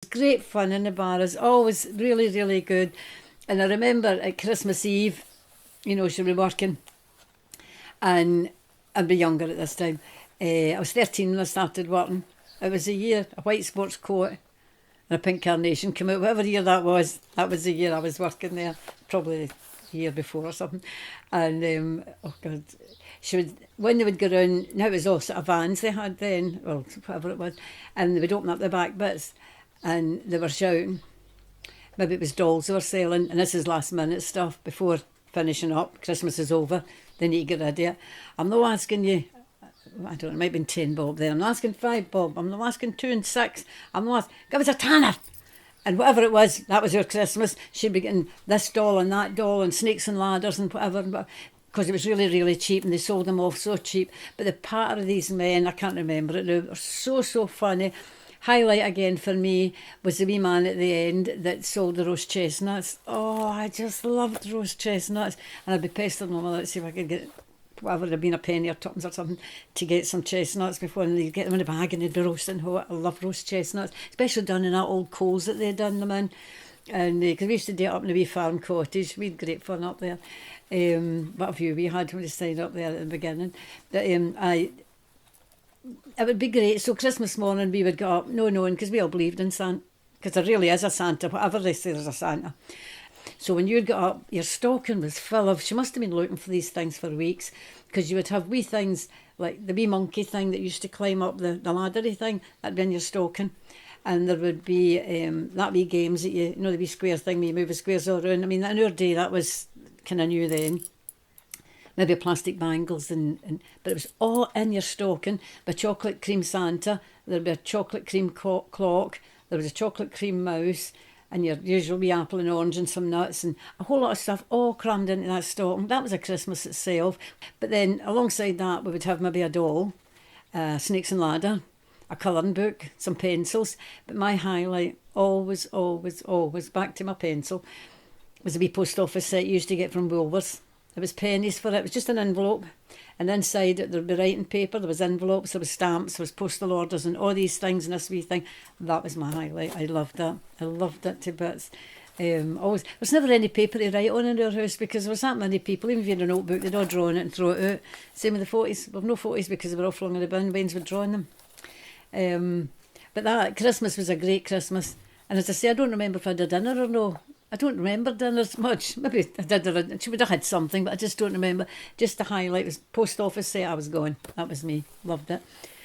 Great fun in the bar. It's always really, really good. And I remember at Christmas Eve, she'd be working, and I'd be younger at this time. I was 13 when I started working. It was a year, a white sports coat and a pink carnation came out. Whatever year that was the year I was working there. Probably the year before or something. And, oh God, she would, when they would go round, now it was all sort of vans they had then, or whatever it was, and they would open up the back bits and they were shouting. Maybe it was dolls they were selling, and this is last minute stuff before finishing up. Christmas is over, they need to get rid of it. I'm not asking you, I don't know, it might have been 10 bob then. I'm not asking 5 bob, I'm not asking 2 and 6. I'm not asking, give us a tanner. And whatever it was, that was your Christmas. She'd be getting this doll and that doll and snakes and ladders and whatever, because it was really, really cheap and they sold them off so cheap. But the patter of these men, I can't remember it now, were so, so funny. Highlight again for me was the wee man at the end that sold the roast chestnuts. Oh, I just loved roast chestnuts. And I'd be pestering my mother to see if I could get whatever it had been, a penny or tuppence or something, to get some chestnuts before, and they'd get them in a bag and they'd be roasting hot. I love roast chestnuts, especially done in that old coals that they'd done them in. And because we used to do it up in a wee farm cottage, we had great fun up there. What a view we had when we stayed up there at the beginning. But it would be great. So Christmas morning we would get up, no knowing, because we all believed in Santa, because there really is a Santa, whatever they say, there's a Santa. So when you'd get up, your stocking was full of, she must have been looking for these things for weeks, because you would have wee things, like the wee monkey thing that used to climb up the laddery thing, that'd be in your stocking. And there would be that wee games that the wee square thing where you move the squares all around. I mean, in our day, that was kind of new then. Maybe plastic bangles, but it was all in your stocking. A chocolate cream Santa, there'd be a chocolate cream clock, there was a chocolate cream mouse, and your usual wee apple and orange and some nuts and a whole lot of stuff all crammed into that stocking. That was a Christmas itself. But then alongside that we would have maybe a doll, snakes and ladder, a colouring book, some pencils. But my highlight, always, always, always, back to my pencil, was a wee post office set you used to get from Woolworths. It was pennies for it. It was just an envelope. And inside it, there'd be writing paper, there was envelopes, there was stamps, there was postal orders and all these things and this wee thing. That was my highlight. I loved that. I loved it to bits. Always, there was never any paper to write on in our house because there was that many people. Even if you had a notebook, they'd all draw on it and throw it out. Same with the 40s. We've no 40s because they were all flung in the bin. Wayne's would draw on them. But that Christmas was a great Christmas. And as I say, I don't remember if I did dinner or no. I don't remember dinners much. Maybe I did. She would have had something, but I just don't remember. Just the highlight was post office set. I was going. That was me. Loved it.